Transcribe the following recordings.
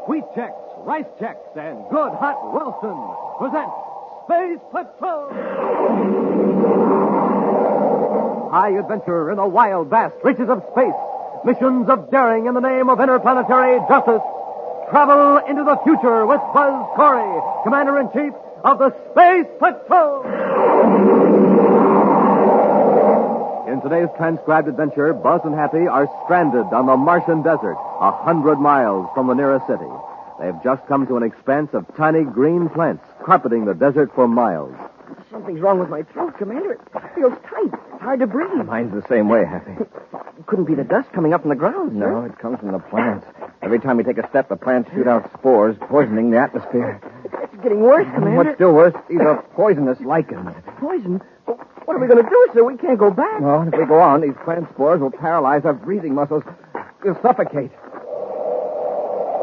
Wheat Checks, Rice Checks, and Good Hot Wilson present Space Patrol! High adventure in the wild, vast reaches of space. Missions of daring in the name of interplanetary justice. Travel into the future with Buzz Corey, Commander-in-Chief of the Space Patrol! In today's transcribed adventure, Buzz and Happy are stranded on the Martian desert, 100 miles from the nearest city. They've just come to an expanse of tiny green plants carpeting the desert for miles. Something's wrong with my throat, Commander. It feels tight. It's hard to breathe. Mine's the same way, Happy. It couldn't be the dust coming up from the ground, sir. No, it comes from the plants. Every time we take a step, the plants shoot out spores, poisoning the atmosphere. It's getting worse, Commander. What's still worse, these are poisonous lichens. Poison? What are we going to do, sir? We can't go back. Well, if we go on, these plant spores will paralyze our breathing muscles. We'll suffocate.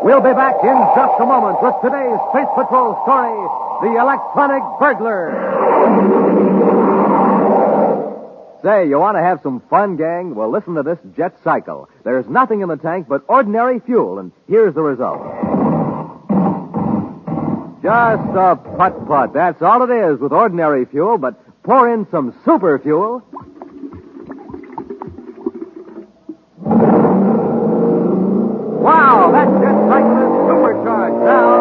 We'll be back in just a moment with today's Space Patrol story, The Electronic Burglar. Say, you want to have some fun, gang? Well, listen to this jet cycle. There's nothing in the tank but ordinary fuel, and here's the result. Just a putt-putt. That's all it is with ordinary fuel, but pour in some super fuel. Wow, that jet cycle is supercharged now.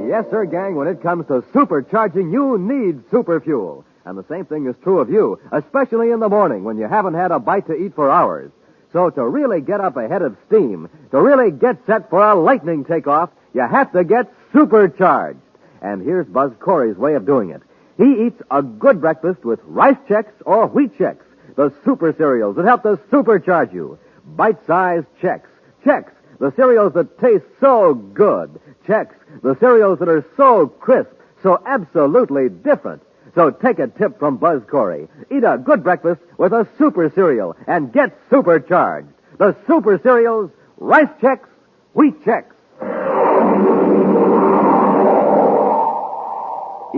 Yes, sir, gang, when it comes to supercharging, you need super fuel. And the same thing is true of you, especially in the morning when you haven't had a bite to eat for hours. So to really get up ahead of steam, to really get set for a lightning takeoff, you have to get supercharged. And here's Buzz Corey's way of doing it. He eats a good breakfast with Rice Checks or Wheat Checks, the super cereals that help to supercharge you. Bite-sized Checks. Checks, the cereals that taste so good. Checks, the cereals that are so crisp, so absolutely different. So take a tip from Buzz Corey. Eat a good breakfast with a super cereal and get supercharged. The super cereals, Rice Checks, Wheat Checks.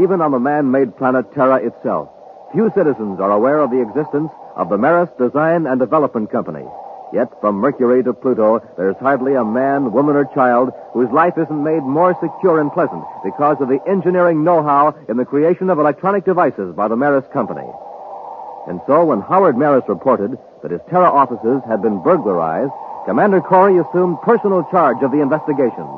Even on the man-made planet Terra itself, few citizens are aware of the existence of the Maris Design and Development Company. Yet from Mercury to Pluto, there's hardly a man, woman, or child whose life isn't made more secure and pleasant because of the engineering know-how in the creation of electronic devices by the Maris Company. And so when Howard Maris reported that his Terra offices had been burglarized, Commander Corey assumed personal charge of the investigation.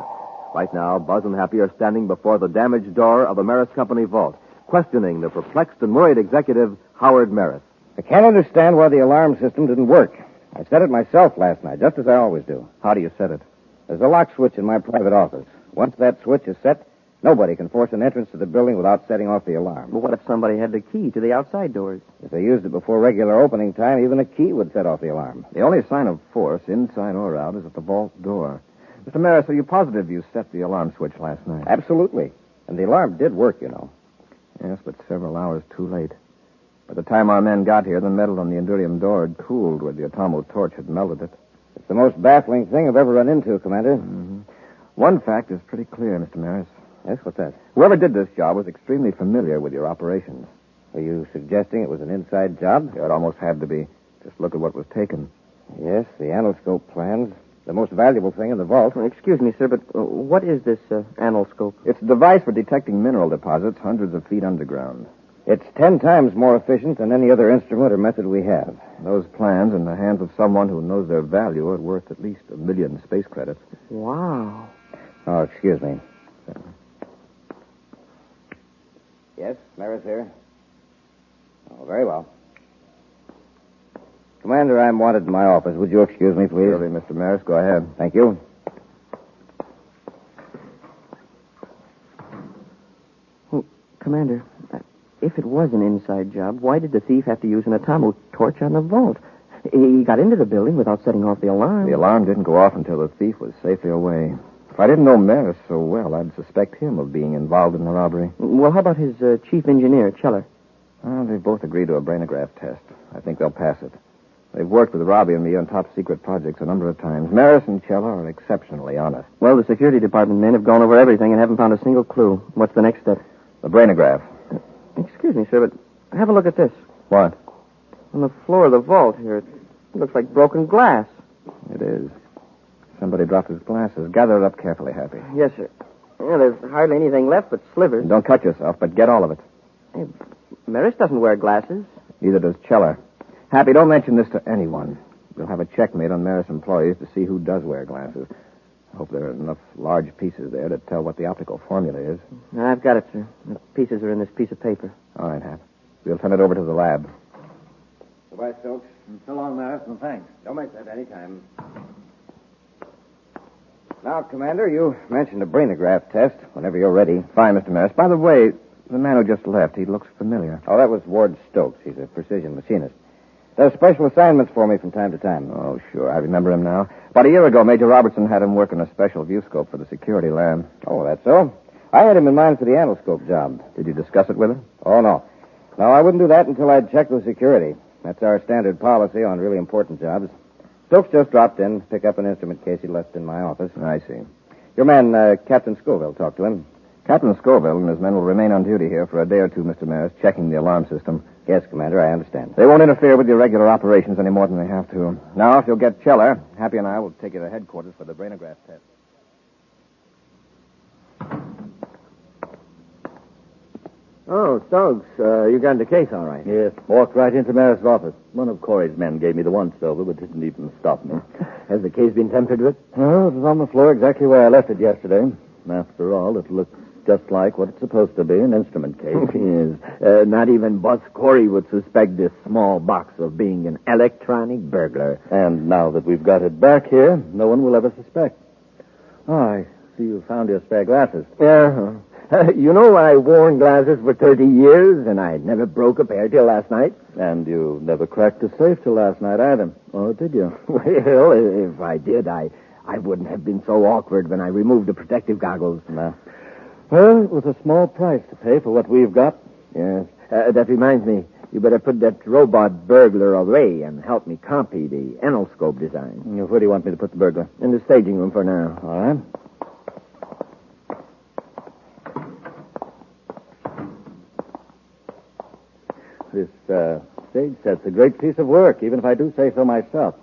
Right now, Buzz and Happy are standing before the damaged door of the Maris Company vault, questioning the perplexed and worried executive, Howard Maris. I can't understand why the alarm system didn't work. I set it myself last night, just as I always do. How do you set it? There's a lock switch in my private office. Once that switch is set, nobody can force an entrance to the building without setting off the alarm. Well, what if somebody had the key to the outside doors? If they used it before regular opening time, even a key would set off the alarm. The only sign of force, inside or out, is at the vault door. Mr. Maris, are you positive you set the alarm switch last night? Absolutely. And the alarm did work, you know. Yes, but several hours too late. By the time our men got here, the metal on the Endurium door had cooled where the atomo torch had melted it. It's the most baffling thing I've ever run into, Commander. Mm-hmm. One fact is pretty clear, Mr. Maris. Yes, what's that? Whoever did this job was extremely familiar with your operations. Are you suggesting it was an inside job? It almost had to be. Just look at what was taken. Yes, the anoscope plans. The most valuable thing in the vault. Well, excuse me, sir, but what is this anoscope? It's a device for detecting mineral deposits hundreds of feet underground. It's 10 times more efficient than any other instrument or method we have. Those plans in the hands of someone who knows their value are worth at least 1 million space credits. Wow. Oh, excuse me. Yes, Maris here. Oh, very well. Commander, I'm wanted in my office. Would you excuse me, please? Surely, Mr. Maris. Go ahead. Thank you. Well, Commander, if it was an inside job, why did the thief have to use an atomo torch on the vault? He got into the building without setting off the alarm. The alarm didn't go off until the thief was safely away. If I didn't know Maris so well, I'd suspect him of being involved in the robbery. Well, how about his chief engineer, Cheller? Well, they both agreed to a brainograph test. I think they'll pass it. They've worked with Robbie and me on top-secret projects a number of times. Maris and Cheller are exceptionally honest. Well, the security department men have gone over everything and haven't found a single clue. What's the next step? The brainograph. Excuse me, sir, but have a look at this. What? On the floor of the vault here, it looks like broken glass. It is. Somebody dropped his glasses. Gather it up carefully, Happy. Yes, sir. Yeah, there's hardly anything left but slivers. Don't cut yourself, but get all of it. Hey, Maris doesn't wear glasses. Neither does Cheller. Happy, don't mention this to anyone. We'll have a check made on Maris employees to see who does wear glasses. I hope there are enough large pieces there to tell what the optical formula is. I've got it, sir. The pieces are in this piece of paper. All right, Hap. We'll send it over to the lab. Goodbye, Stokes. So long, Maris, and thanks. Don't make that any time. Now, Commander, you mentioned a brainograph test whenever you're ready. Fine, Mr. Maris. By the way, the man who just left, he looks familiar. Oh, that was Ward Stokes. He's a precision machinist. Does special assignments for me from time to time. Oh, sure. I remember him now. About a year ago, Major Robertson had him work on a special view scope for the security lab. Oh, that's so? I had him in mind for the anoscope job. Did you discuss it with him? Oh, no. No, I wouldn't do that until I'd checked with security. That's our standard policy on really important jobs. Stokes just dropped in to pick up an instrument case he left in my office. I see. Your man, Captain Scoville, talked to him. Captain Scoville and his men will remain on duty here for a day or two, Mr. Maris, checking the alarm system. Yes, Commander, I understand. They won't interfere with your regular operations any more than they have to. Now, if you'll get Cheller, Happy and I will take you to headquarters for the brainograph test. Oh, Stokes, you got the case all right. Yes, walked right into Maris' office. One of Corey's men gave me the once-over, but didn't even stop me. Has the case been tampered with? Oh, it was on the floor exactly where I left it yesterday. After all, it looks just like what it's supposed to be, an instrument case. Yes. Not even Buzz Corey would suspect this small box of being an electronic burglar. And now that we've got it back here, no one will ever suspect. Oh, I see you found your spare glasses. Yeah. You know, I've worn glasses for 30 years, and I never broke a pair till last night. And you never cracked a safe till last night either. Oh, did you? Well, if I did, I wouldn't have been so awkward when I removed the protective goggles. No. Well, it was a small price to pay for what we've got. Yes. That reminds me, you better put that robot burglar away and help me copy the anoscope design. Where do you want me to put the burglar? In the staging room for now. All right. This stage set's a great piece of work, even if I do say so myself.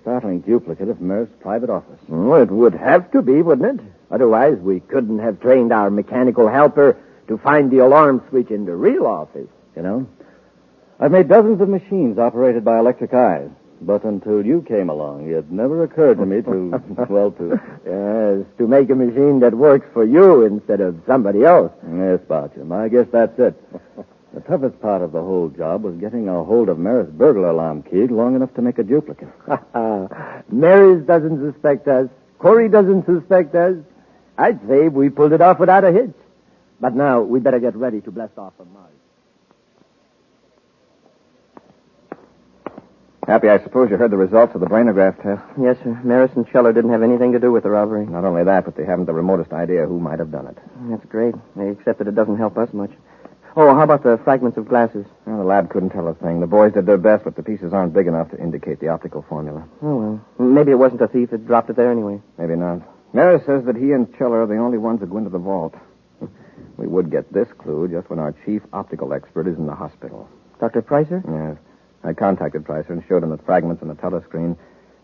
Startling duplicate of Mer's private office. Oh, it would have to be, wouldn't it? Otherwise, we couldn't have trained our mechanical helper to find the alarm switch in the real office. You know, I've made dozens of machines operated by electric eyes, but until you came along, it never occurred to me to make a machine that works for you instead of somebody else. Yes, Bartram, I guess that's it. The toughest part of the whole job was getting a hold of Maris' burglar alarm key long enough to make a duplicate. Maris doesn't suspect us. Corey doesn't suspect us. I'd say we pulled it off without a hitch. But now, we better get ready to blast off from Mars. Happy, I suppose you heard the results of the brainograph test. Yes, sir. Maris and Cheller didn't have anything to do with the robbery. Not only that, but they haven't the remotest idea who might have done it. That's great, except that it doesn't help us much. Oh, how about the fragments of glasses? Well, the lab couldn't tell a thing. The boys did their best, but the pieces aren't big enough to indicate the optical formula. Oh, well. Maybe it wasn't a thief that dropped it there anyway. Maybe not. Maris says that he and Cheller are the only ones that go into the vault. We would get this clue just when our chief optical expert is in the hospital. Dr. Pricer? Yes. I contacted Pricer and showed him the fragments on the telescreen.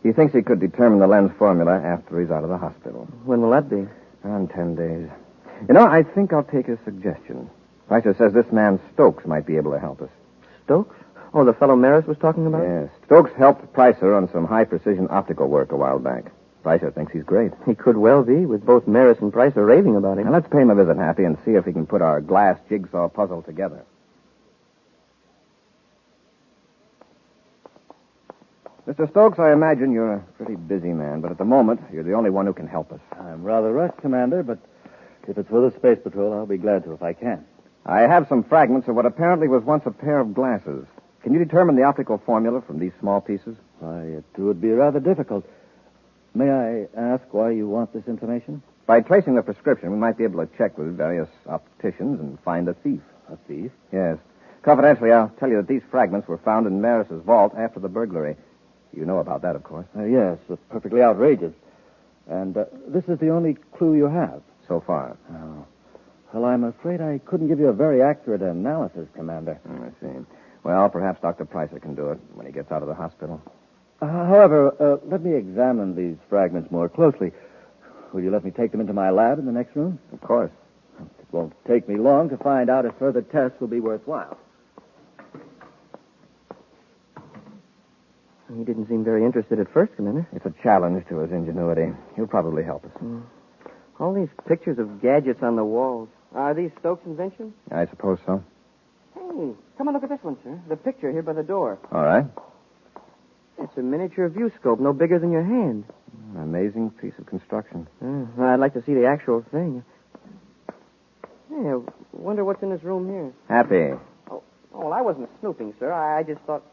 He thinks he could determine the lens formula after he's out of the hospital. When will that be? In 10 days. You know, I think I'll take his suggestion. Pricer says this man Stokes might be able to help us. Stokes? Oh, the fellow Maris was talking about? Yes. Stokes helped Pricer on some high-precision optical work a while back. Pricer thinks he's great. He could well be, with both Maris and Pricer raving about him. Now, let's pay him a visit, Happy, and see if he can put our glass jigsaw puzzle together. Mr. Stokes, I imagine you're a pretty busy man, but at the moment, you're the only one who can help us. I'm rather rushed, Commander, but if it's for the Space Patrol, I'll be glad to if I can. I have some fragments of what apparently was once a pair of glasses. Can you determine the optical formula from these small pieces? Why, it would be rather difficult. May I ask why you want this information? By tracing the prescription, we might be able to check with various opticians and find a thief. A thief? Yes. Confidentially, I'll tell you that these fragments were found in Maris's vault after the burglary. You know about that, of course. Yes, perfectly outrageous. And this is the only clue you have? So far. Oh. Well, I'm afraid I couldn't give you a very accurate analysis, Commander. I see. Well, perhaps Dr. Pricer can do it when he gets out of the hospital. However, let me examine these fragments more closely. Will you let me take them into my lab in the next room? Of course. It won't take me long to find out if further tests will be worthwhile. He didn't seem very interested at first, Commander. It's a challenge to his ingenuity. He'll probably help us. All these pictures of gadgets on the walls. Are these Stokes' inventions? I suppose so. Hey, come and look at this one, sir. The picture here by the door. All right. It's a miniature view scope, no bigger than your hand. An amazing piece of construction. Well, I'd like to see the actual thing. Hey, I wonder what's in this room here. Happy. Oh, well, I wasn't snooping, sir. I just thought...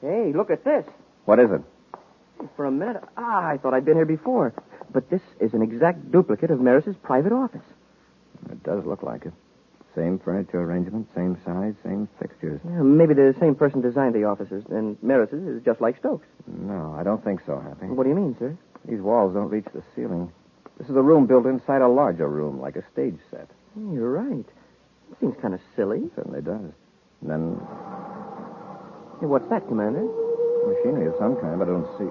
Hey, look at this. What is it? For a minute, I thought I'd been here before. But this is an exact duplicate of Maris's private office. It does look like it. Same furniture arrangement, same size, same fixtures. Yeah, maybe the same person designed the offices, and Maris's is just like Stokes. No, I don't think so, Happy. What do you mean, sir? These walls don't reach the ceiling. This is a room built inside a larger room, like a stage set. You're right. It seems kind of silly. It certainly does. And then Hey, what's that, Commander? machinery of some kind, but I don't see.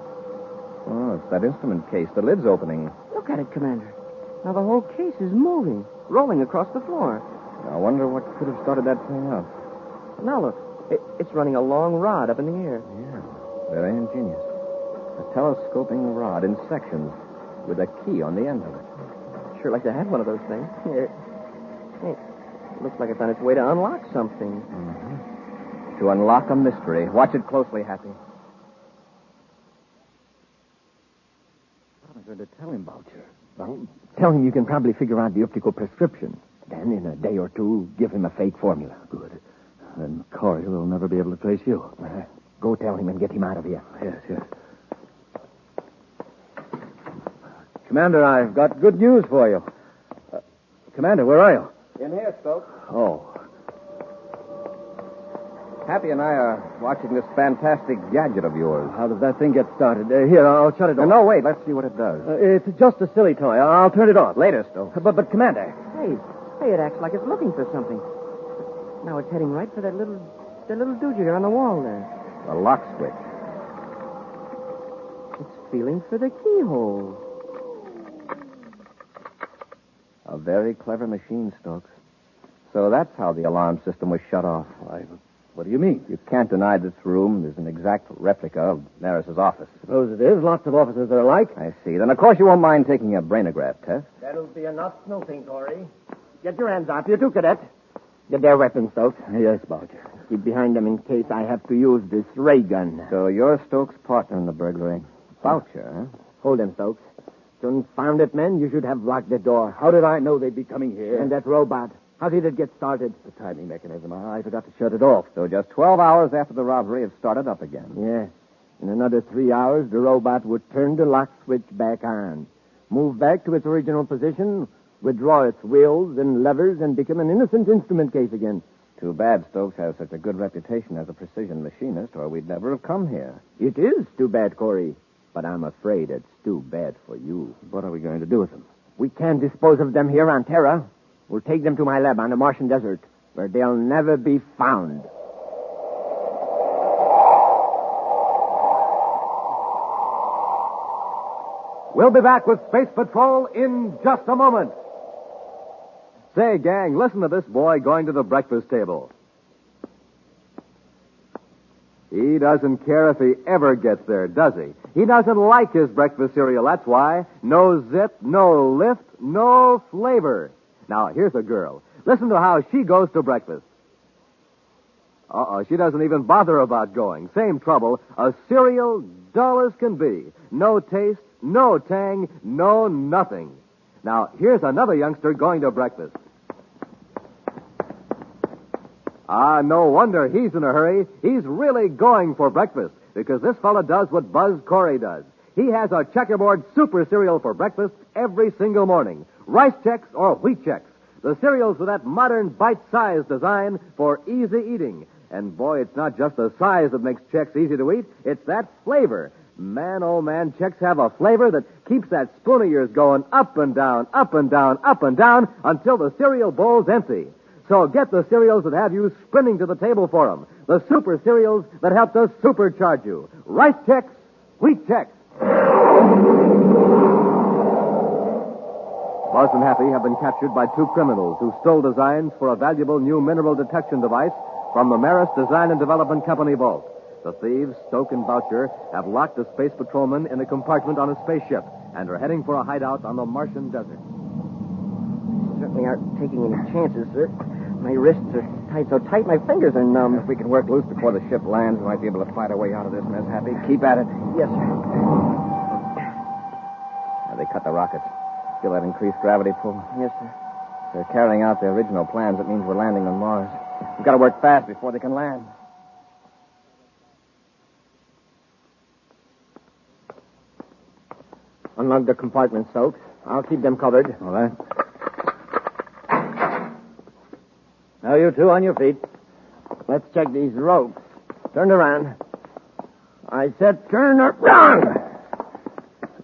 Oh, it's that instrument case. The lid's opening. Look at it, Commander. Now the whole case is moving, rolling across the floor. I wonder what could have started that thing up. Now look, it's running a long rod up in the air. Yeah, very ingenious. A telescoping rod in sections with a key on the end of it. Sure like to have one of those things. Here. Hey, looks like it's on its way to unlock something. Mm-hmm. To unlock a mystery. Watch it closely, Happy. What am I going to tell him, Boucher? Well, tell him you can probably figure out the optical prescription. Then, in a day or two, give him a fake formula. Good. Then Corey will never be able to trace you. Go tell him and get him out of here. Yes. Commander, I've got good news for you. Commander, where are you? In here, Stokes. Oh. Happy and I are watching this fantastic gadget of yours. How does that thing get started? Here, I'll shut it off. No, wait. Let's see what it does. It's just a silly toy. I'll turn it off. Later, Stokes. But Commander. Hey, it acts like it's looking for something. Now it's heading right for that little doojigger on the wall there. The lock switch. It's feeling for the keyhole. A very clever machine, Stokes. So that's how the alarm system was shut off. What do you mean? You can't deny this room is an exact replica of Maris's office. Suppose it is. Lots of offices are alike. I see. Then, of course, you won't mind taking a brainograph test. That'll be enough snooping, Corey. Get your hands up. You too, Cadet. Get their weapons, Stokes. Yes, Boucher. Keep behind them in case I have to use this ray gun. So you're Stokes' partner in the burglary. Boucher, huh? Hold them, Stokes. Confounded men, you should have locked the door. How did I know they'd be coming here? And that robot. How did it get started? The timing mechanism. I forgot to shut it off. So just 12 hours after the robbery, it started up again. Yes. In another 3 hours, the robot would turn the lock switch back on, move back to its original position, withdraw its wheels and levers, and become an innocent instrument case again. Too bad Stokes has such a good reputation as a precision machinist, or we'd never have come here. It is too bad, Corey. But I'm afraid it's too bad for you. What are we going to do with them? We can't dispose of them here on Terra. We'll take them to my lab on the Martian desert, where they'll never be found. We'll be back with Space Patrol in just a moment. Say, gang, listen to this boy going to the breakfast table. He doesn't care if he ever gets there, does he? He doesn't like his breakfast cereal, that's why. No zip, no lift, no flavor. Now, here's a girl. Listen to how she goes to breakfast. She doesn't even bother about going. Same trouble. A cereal dull as can be. No taste, no tang, no nothing. Now, here's another youngster going to breakfast. No wonder he's in a hurry. He's really going for breakfast, because this fella does what Buzz Corey does. He has a checkerboard super cereal for breakfast every single morning. Rice Chex or Wheat Chex. The cereals with that modern bite-sized design for easy eating. And boy, it's not just the size that makes Chex easy to eat. It's that flavor. Man, oh man, Chex have a flavor that keeps that spoon of yours going up and down, up and down, up and down until the cereal bowl's empty. So get the cereals that have you sprinting to the table for them. The super cereals that help to supercharge you. Rice Chex, Wheat Chex. Lawless and Happy have been captured by two criminals who stole designs for a valuable new mineral detection device from the Marist Design and Development Company vault. The thieves, Stoke and Boucher, have locked a space patrolman in a compartment on a spaceship and are heading for a hideout on the Martian desert. Certainly aren't taking any chances, sir. My wrists are tied so tight, my fingers are numb. If we can work loose before the ship lands, we might be able to fight our way out of this mess, Happy. Keep at it. Yes, sir. Now, they cut the rockets. Still that increased gravity pull. Yes, sir. They're carrying out their original plans. It means we're landing on Mars. We've got to work fast before they can land. Unlock the compartment, Stokes. I'll keep them covered. All right. Now, you two on your feet. Let's check these ropes. Turn around. I said turn around.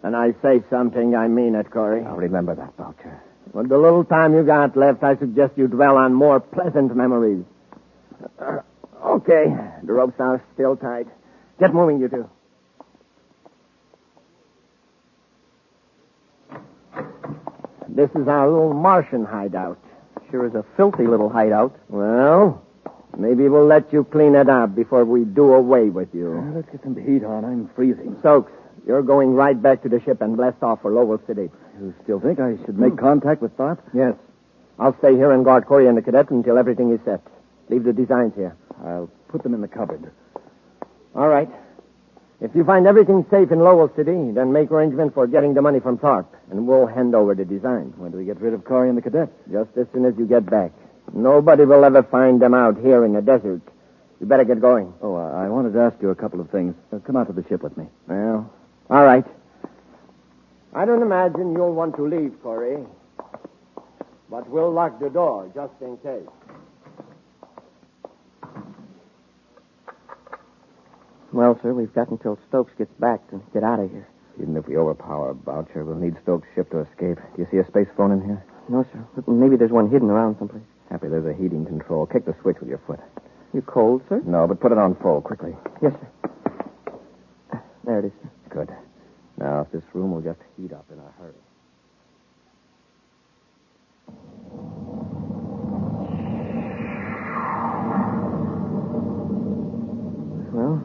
And I say something, I mean it, Corey. I'll remember that, Boucher. With the little time you got left, I suggest you dwell on more pleasant memories. Okay. The ropes are still tight. Get moving, you two. This is our little Martian hideout. Sure is a filthy little hideout. Well, maybe we'll let you clean it up before we do away with you. Let's get some heat on. I'm freezing. Stokes, you're going right back to the ship and blast off for Lowell City. You still think I should make contact with Thorpe? Yes. I'll stay here and guard Corey and the cadet until everything is set. Leave the designs here. I'll put them in the cupboard. All right. If you find everything safe in Lowell City, then make arrangements for getting the money from Thorpe, and we'll hand over the design. When do we get rid of Corey and the cadet? Just as soon as you get back. Nobody will ever find them out here in the desert. You better get going. Oh, I wanted to ask you a couple of things. Come out to the ship with me. Well, all right. I don't imagine you'll want to leave, Corey. But we'll lock the door just in case. Well, sir, we've got until Stokes gets back to get out of here. Even if we overpower Boucher, we'll need Stokes' ship to escape. Do you see a space phone in here? No, sir. But maybe there's one hidden around someplace. Happy, there's a heating control. Kick the switch with your foot. You cold, sir? No, but put it on full, quickly. Yes, sir. There it is, sir. Good. Now, if this room will just heat up in a hurry. Well,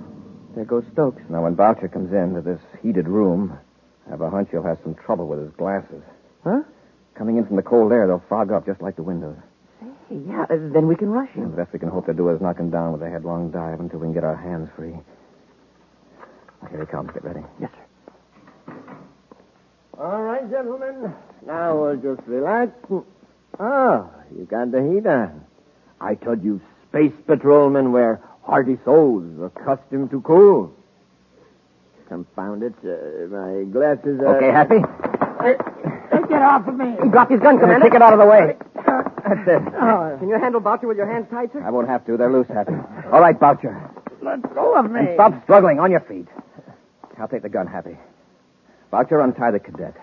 there goes Stokes. Now, when Boucher comes into this heated room, I have a hunch he'll have some trouble with his glasses. Huh? Coming in from the cold air, they'll fog up just like the windows. Hey, yeah, then we can rush And him. the best we can hope to do is knock him down with a headlong dive until we can get our hands free. Here he comes. Get ready. Yes, sir. All right, gentlemen. Now we'll just relax. Oh, you got the heat on. I told you space patrolmen were hardy souls, accustomed to cool. Confound it. My glasses are... Okay, Happy? Get off of me. He dropped his gun, Commander. Take it out of the way. That's it. Can you handle Boucher with your hands tied, sir? I won't have to. They're loose, Happy. All right, Boucher. Let go of me. And stop struggling. On your feet. I'll take the gun, Happy. Boucher, untie the cadet.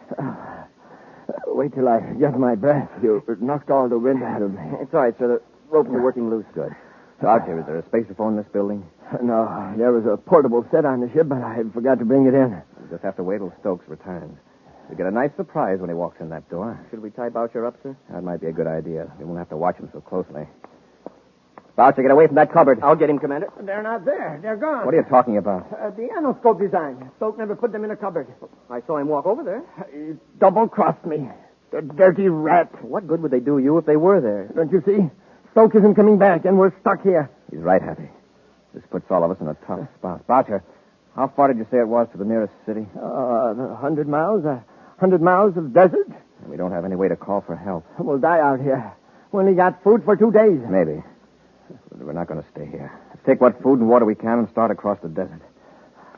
Wait till I get my breath. You knocked all the wind out of me. It's all right, sir. The ropes are working loose. Good. Boucher, is there a spacephone in this building? No, there was a portable set on the ship, but I forgot to bring it in. We'll just have to wait till Stokes returns. We'll get a nice surprise when he walks in that door. Should we tie Boucher up, sir? That might be a good idea. We won't have to watch him so closely. Boucher, get away from that cupboard. I'll get him, Commander. They're not there. They're gone. What are you talking about? The anoscope design. Stoke never put them in a cupboard. I saw him walk over there. He double-crossed me. The dirty rat. What good would they do you if they were there? Don't you see? Stoke isn't coming back, and we're stuck here. He's right, Happy. This puts all of us in a tough spot. Boucher, how far did you say it was to the nearest city? 100 miles. 100 miles of desert. We don't have any way to call for help. We'll die out here. We only got food for 2 days. Maybe. But we're not going to stay here. Let's take what food and water we can and start across the desert.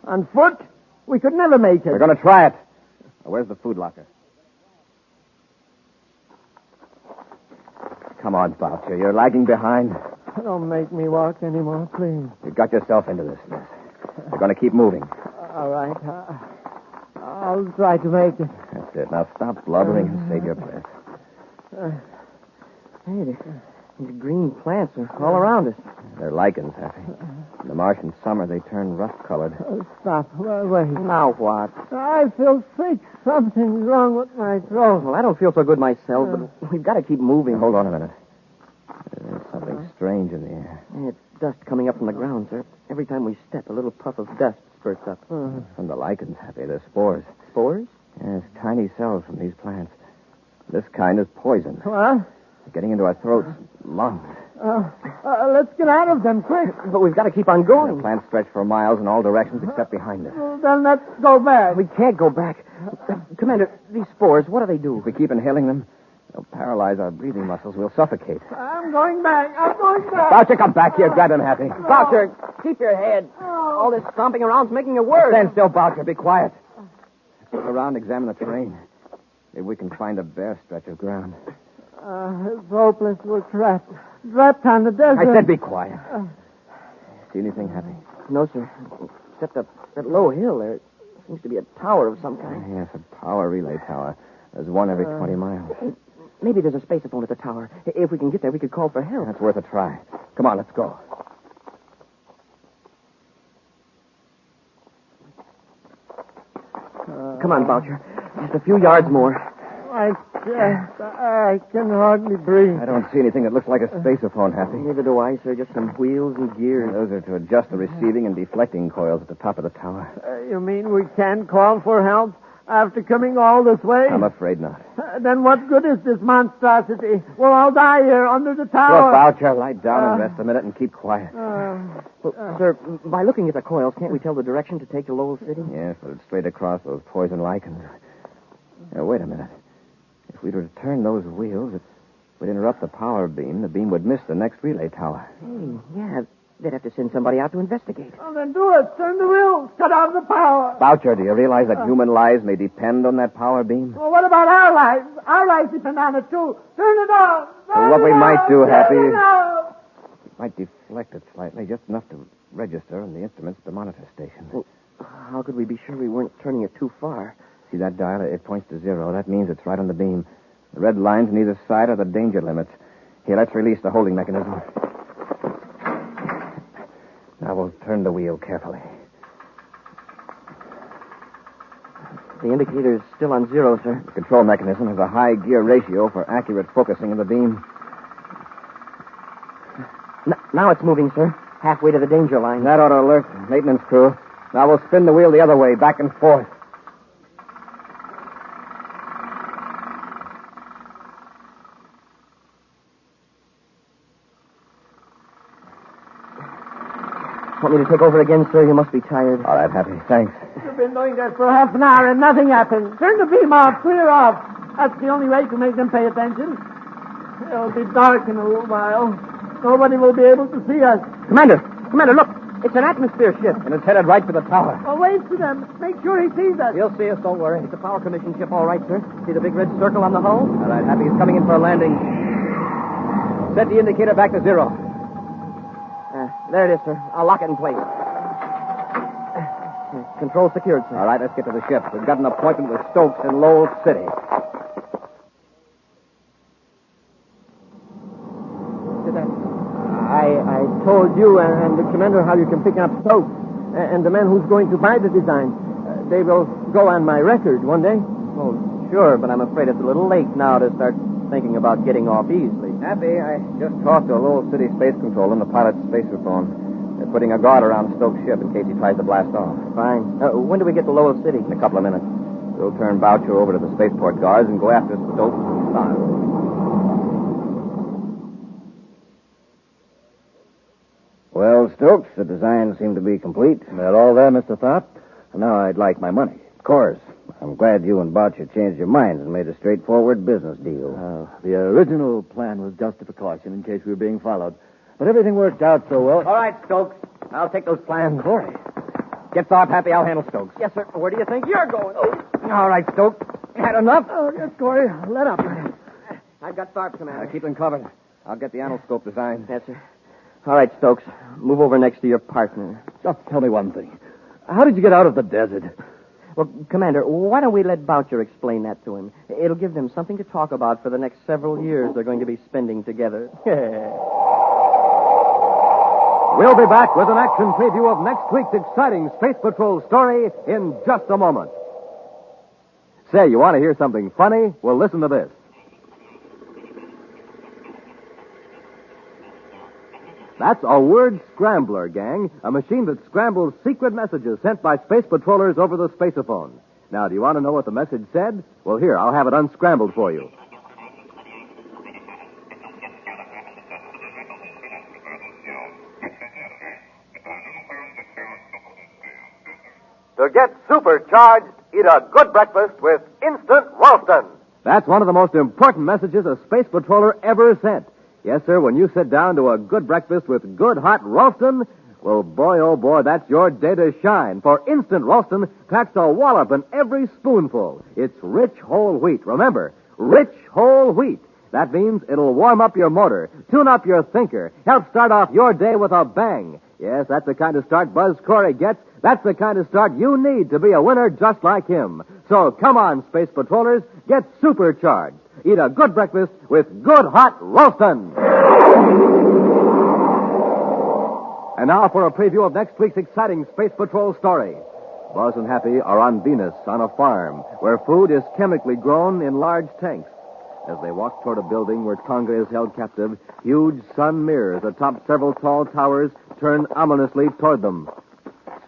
On foot? We could never make it. We're going to try it. Now, where's the food locker? Come on, Boucher. You're lagging behind. Don't make me walk anymore, please. You've got yourself into this mess. We're going to keep moving. All right. I'll try to make it. That's it. Now stop blubbering and save your breath. Hey, The green plants are all around us. They're lichens, Happy. In the Martian summer, they turn rust-colored. Stop. Wait. Now what? I feel sick. Something's wrong with my throat. Well, I don't feel so good myself, but we've got to keep moving. Hold on a minute. There's something strange in the air. It's dust coming up from the ground, sir. Every time we step, a little puff of dust spurts up. From the lichens, Happy. They're spores. Spores? Yes, tiny cells from these plants. This kind is poison. What? It's getting into our throats, lungs. Let's get out of them, quick. But we've got to keep on The going. plants stretch for miles in all directions except behind us. Then let's go back. We can't go back. Commander, these spores, what do they do? If we keep inhaling them, they'll paralyze our breathing muscles. We'll suffocate. I'm going back. Boucher, come back here. Grab him, Happy. Boucher, keep your head. All this stomping around's making it worse. Stand still, Boucher. Be quiet. Look around, examine the terrain. Maybe we can find a bare stretch of ground. It's hopeless. We're trapped. Trapped on the desert. I said be quiet. See anything, Happy? No, sir. Except that low hill there. It seems to be a tower of some kind. Yes, a power relay tower. There's one every 20 miles. Maybe there's a spacephone at the tower. If we can get there, we could call for help. That's worth a try. Come on, let's go. Come on, Boucher. Just a few yards more. I can hardly breathe. I don't see anything that looks like a spaceophone, Happy. Neither do I, sir. Just some wheels and gears. Those are to adjust the receiving and deflecting coils at the top of the tower. You mean we can't call for help after coming all this way? I'm afraid not. Then what good is this monstrosity? We'll all die here under the Look, tower. Boucher, lie down and rest a minute and keep quiet. Well, sir, by looking at the coils, can't we tell the direction to take to Lowell City? Yes, but it's straight across those poison lichens. Now, wait a minute. If we were to turn those wheels, it would interrupt the power beam. The beam would miss the next relay tower. Hey, yeah, they'd have to send somebody out to investigate. Well, then do it. Turn the wheels. Cut off the power. Boucher, do you realize that human lives may depend on that power beam? Well, what about our lives? Our lives depend on it, too. Turn it off. Well, what we might do, Happy, Turn it off. it might deflect it slightly, just enough to register in the instruments at the monitor station. Well, how could we be sure we weren't turning it too far? See that dial? It points to 0. That means it's right on the beam. The red lines on either side are the danger limits. Here, let's release the holding mechanism. Now we'll turn the wheel carefully. The indicator's still on 0, sir. The control mechanism has a high gear ratio for accurate focusing of the beam. Now it's moving, sir. Halfway to the danger line. That ought to alert the maintenance crew. Now we'll spin the wheel the other way, back and forth. Want me to take over again, sir? You must be tired. All right, Happy. Thanks. You've been doing that for half an hour and nothing happened. Turn the beam off. Clear off. That's the only way to make them pay attention. It'll be dark in a little while. Nobody will be able to see us. Commander, look. It's an atmosphere ship. And it's headed right for the tower. Well, wave to them. Make sure he sees us. He'll see us, don't worry. It's a power commission ship, all right, sir. See the big red circle on the hull? All right, Happy. He's coming in for a landing. Set the indicator back to 0. There it is, sir. I'll lock it in place. Control secured, sir. All right, let's get to the ship. We've got an appointment with Stokes in Lowell City. I told you and the commander how you can pick up Stokes and the man who's going to buy the design. They will go on my record one day. Oh, sure, but I'm afraid it's a little late now to start thinking about getting off easily. Happy, I just talked to Lowell City Space Control and the pilot's spacephone. They're putting a guard around Stokes' ship in case he tries to blast off. Fine. When do we get to Lowell City? In a couple of minutes. We'll turn Boucher over to the spaceport guards and go after Stokes in style. Well, Stokes, the design seemed to be complete. That all there, Mr. Tharp? Now I'd like my money. Of course. I'm glad you and Boucher changed your minds and made a straightforward business deal. The original plan was just a precaution in case we were being followed. But everything worked out so well. All right, Stokes. I'll take those plans. Corey. Get Tharp, Happy. I'll handle Stokes. Yes, sir. Where do you think you're going? All right, Stokes. Had enough? Oh, yes, Corey. Let up. I've got Tharp, Commander. Keep them covered. I'll get the anoscope design. Yes, sir. All right, Stokes. Move over next to your partner. Just tell me one thing. How did you get out of the desert? Well, Commander, why don't we let Boucher explain that to him? It'll give them something to talk about for the next several years they're going to be spending together. We'll be back with an action preview of next week's exciting Space Patrol story in just a moment. Say, you want to hear something funny? Well, listen to this. That's a word scrambler, gang, a machine that scrambles secret messages sent by space patrollers over the spaceophone. Now, do you want to know what the message said? Well, here, I'll have it unscrambled for you. To get supercharged, eat a good breakfast with Instant Ralston. That's one of the most important messages a space patroller ever sent. Yes, sir, when you sit down to a good breakfast with good hot Ralston, well, boy, oh boy, that's your day to shine. For Instant Ralston packs a wallop in every spoonful. It's rich whole wheat. Remember, rich whole wheat. That means it'll warm up your motor, tune up your thinker, help start off your day with a bang. Yes, that's the kind of start Buzz Corey gets. That's the kind of start you need to be a winner just like him. So come on, Space Patrollers, get supercharged. Eat a good breakfast with good hot Ralston. And now for a preview of next week's exciting Space Patrol story. Buzz and Happy are on Venus on a farm where food is chemically grown in large tanks. As they walk toward a building where Tonga is held captive, huge sun mirrors atop several tall towers turn ominously toward them.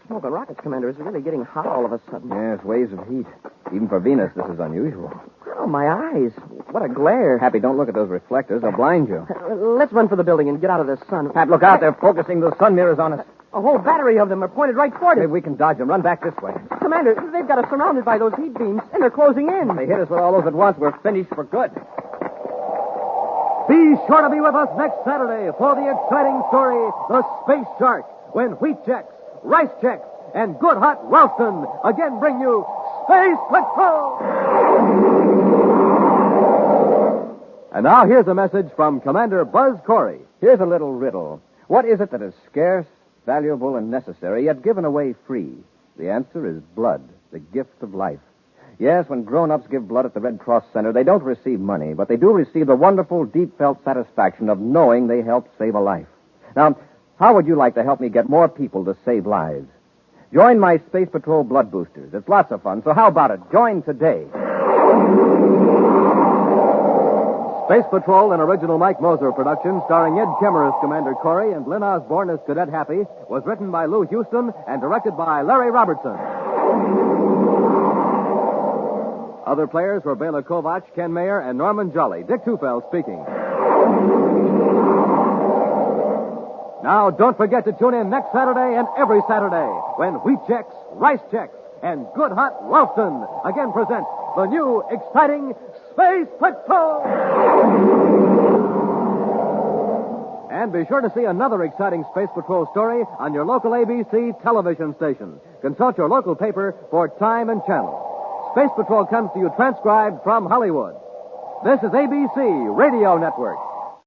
Smokin Rockets, Commander, is really getting hot all of a sudden. Yes, waves of heat. Even for Venus, this is unusual. Oh, my eyes. What a glare. Happy, don't look at those reflectors. They'll blind you. Let's run for the building and get out of this sun. Hap, look out. They're focusing those sun mirrors on us. A whole battery of them are pointed right toward us. Maybe we can dodge them. Run back this way. Commander, they've got us surrounded by those heat beams, and they're closing in. If they hit us with all those at once, we're finished for good. Be sure to be with us next Saturday for the exciting story, The Space Shark, when wheat checks, rice checks, and good hot Ralston again bring you Space Patrol! And now here's a message from Commander Buzz Corey. Here's a little riddle. What is it that is scarce, valuable, and necessary, yet given away free? The answer is blood, the gift of life. Yes, when grown-ups give blood at the Red Cross Center, they don't receive money, but they do receive the wonderful, deep-felt satisfaction of knowing they helped save a life. Now, how would you like to help me get more people to save lives? Join my Space Patrol Blood Boosters. It's lots of fun, so how about it? Join today. Space Patrol, an original Mike Moser production, starring Ed Kemmer as Commander Corey and Lynn Osborne as Cadet Happy, was written by Lou Houston and directed by Larry Robertson. Other players were Bela Kovac, Ken Mayer, and Norman Jolly. Dick Tufeld speaking. Now, don't forget to tune in next Saturday and every Saturday when wheat checks, rice checks, and good hot Ralston again present the new, exciting Space Patrol! And be sure to see another exciting Space Patrol story on your local ABC television station. Consult your local paper for time and channel. Space Patrol comes to you transcribed from Hollywood. This is ABC Radio Network.